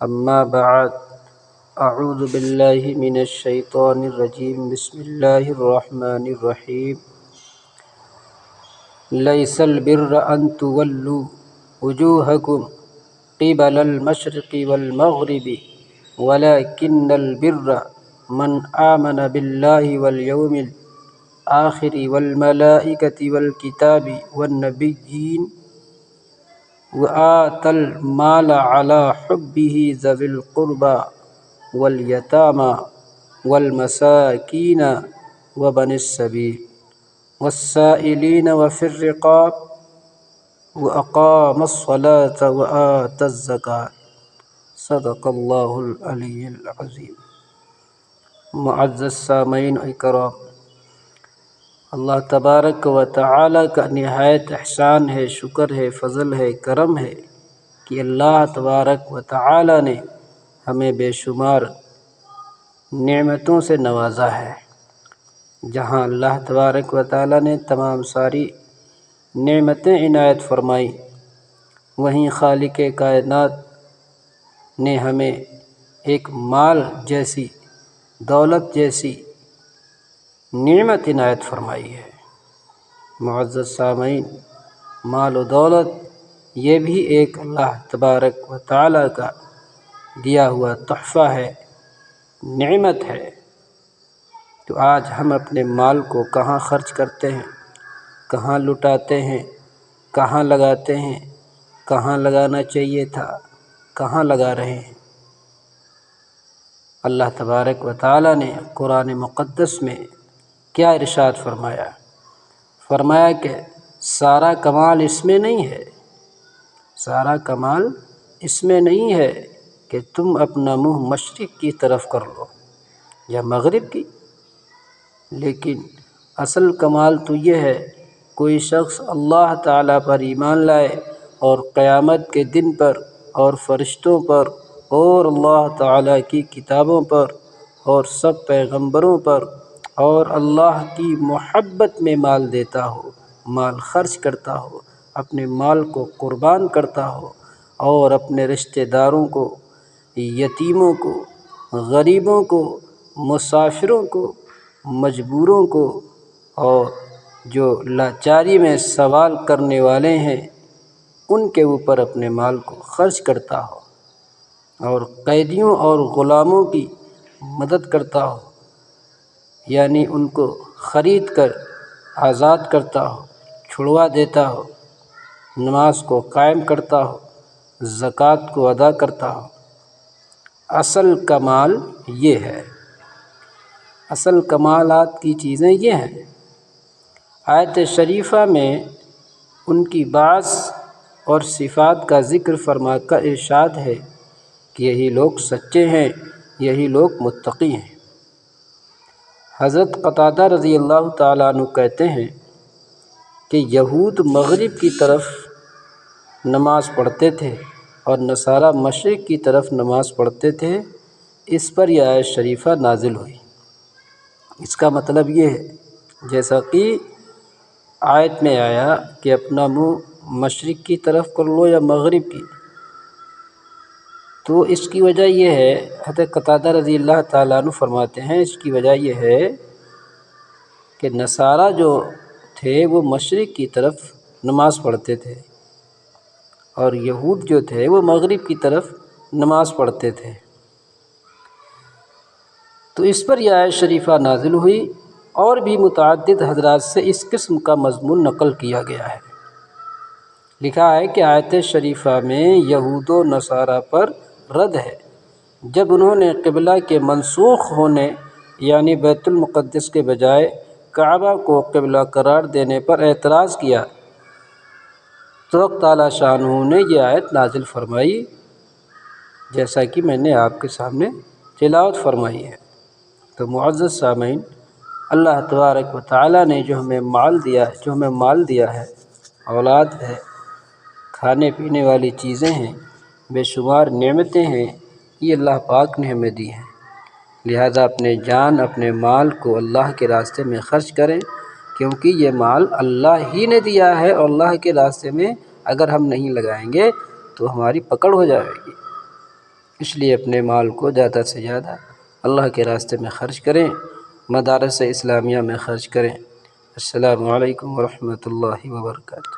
أما بعد، أعوذ بالله من الشيطان الرجيم. بسم الله الرحمن الرحيم. ليس البر أن تولوا وجوهكم قبل المشرق والمغرب ولكن البر من آمن بالله واليوم الآخر والملائكة والكتاب والنبيين وآتى المال على حبه ذوي القربى واليتامى والمساكين وبني السبيل والسائلين وفي الرقاب وأقام الصلاة وآتى الزكاة. صدق اللہ العلی العظیم. معزز سامعین اکرام، اللہ تبارک و تعالی کا نہایت احسان ہے، شکر ہے، فضل ہے، کرم ہے کہ اللہ تبارک و تعالی نے ہمیں بے شمار نعمتوں سے نوازا ہے. جہاں اللہ تبارک و تعالی نے تمام ساری نعمتیں عنایت فرمائی، وہیں خالق کائنات نے ہمیں ایک مال جیسی، دولت جیسی نعمت عنایت فرمائی ہے. معزز سامعین، مال و دولت یہ بھی ایک اللہ تبارک و تعالی کا دیا ہوا تحفہ ہے، نعمت ہے. تو آج ہم اپنے مال کو کہاں خرچ کرتے ہیں، کہاں لٹاتے ہیں، کہاں لگاتے ہیں، کہاں لگانا چاہیے تھا، کہاں لگا رہے ہیں؟ اللہ تبارک و تعالی نے قرآن مقدس میں کیا ارشاد فرمایا؟ فرمایا کہ سارا کمال اس میں نہیں ہے، سارا کمال اس میں نہیں ہے کہ تم اپنا منہ مشرق کی طرف کر لو یا مغرب کی، لیکن اصل کمال تو یہ ہے کوئی شخص اللہ تعالیٰ پر ایمان لائے اور قیامت کے دن پر اور فرشتوں پر اور اللہ تعالیٰ کی کتابوں پر اور سب پیغمبروں پر اور اللہ کی محبت میں مال دیتا ہو، مال خرچ کرتا ہو، اپنے مال کو قربان کرتا ہو اور اپنے رشتہ داروں کو، یتیموں کو، غریبوں کو، مسافروں کو، مجبوروں کو اور جو لاچاری میں سوال کرنے والے ہیں ان کے اوپر اپنے مال کو خرچ کرتا ہو اور قیدیوں اور غلاموں کی مدد کرتا ہو، یعنی ان کو خرید کر آزاد کرتا ہو، چھڑوا دیتا ہو، نماز کو قائم کرتا ہو، زکوٰۃ کو ادا کرتا ہو. اصل کمال یہ ہے، اصل کمالات کی چیزیں یہ ہیں. آیت شریفہ میں ان کی بعض اور صفات کا ذکر فرما کر ارشاد ہے کہ یہی لوگ سچے ہیں، یہی لوگ متقی ہیں. حضرت قتادہ رضی اللہ تعالیٰ عنہ کہتے ہیں کہ یہود مغرب کی طرف نماز پڑھتے تھے اور نصارہ مشرق کی طرف نماز پڑھتے تھے. اس پر یہ آیت شریفہ نازل ہوئی. اس کا مطلب یہ ہے جیسا کہ آیت میں آیا کہ اپنا منہ مشرق کی طرف کر لو یا مغرب کی، تو اس کی وجہ یہ ہے، حضرت قتادہ رضی اللہ تعالیٰ عنہ فرماتے ہیں اس کی وجہ یہ ہے کہ نصارہ جو تھے وہ مشرق کی طرف نماز پڑھتے تھے اور یہود جو تھے وہ مغرب کی طرف نماز پڑھتے تھے. تو اس پر یہ آیت شریفہ نازل ہوئی اور بھی متعدد حضرات سے اس قسم کا مضمون نقل کیا گیا ہے. لکھا ہے کہ آیت شریفہ میں یہود و نصارہ پر رد ہے جب انہوں نے قبلہ کے منسوخ ہونے یعنی بیت المقدس کے بجائے کعبہ کو قبلہ قرار دینے پر اعتراض کیا تو حق تعالیٰ شانہ نے یہ آیت نازل فرمائی جیسا کہ میں نے آپ کے سامنے تلاوت فرمائی ہے. تو معزز سامعین، اللہ تبارک و تعالیٰ نے جو ہمیں مال دیا ہے، اولاد ہے، کھانے پینے والی چیزیں ہیں، بے شمار نعمتیں ہیں، یہ اللہ پاک نے ہمیں دی ہیں. لہذا اپنے جان، اپنے مال کو اللہ کے راستے میں خرچ کریں کیونکہ یہ مال اللہ ہی نے دیا ہے، اور اللہ کے راستے میں اگر ہم نہیں لگائیں گے تو ہماری پکڑ ہو جائے گی۔ اس لیے اپنے مال کو زیادہ سے زیادہ اللہ کے راستے میں خرچ کریں، مدارس اسلامیہ میں خرچ کریں۔ السلام علیکم ورحمۃ اللہ وبرکاتہ۔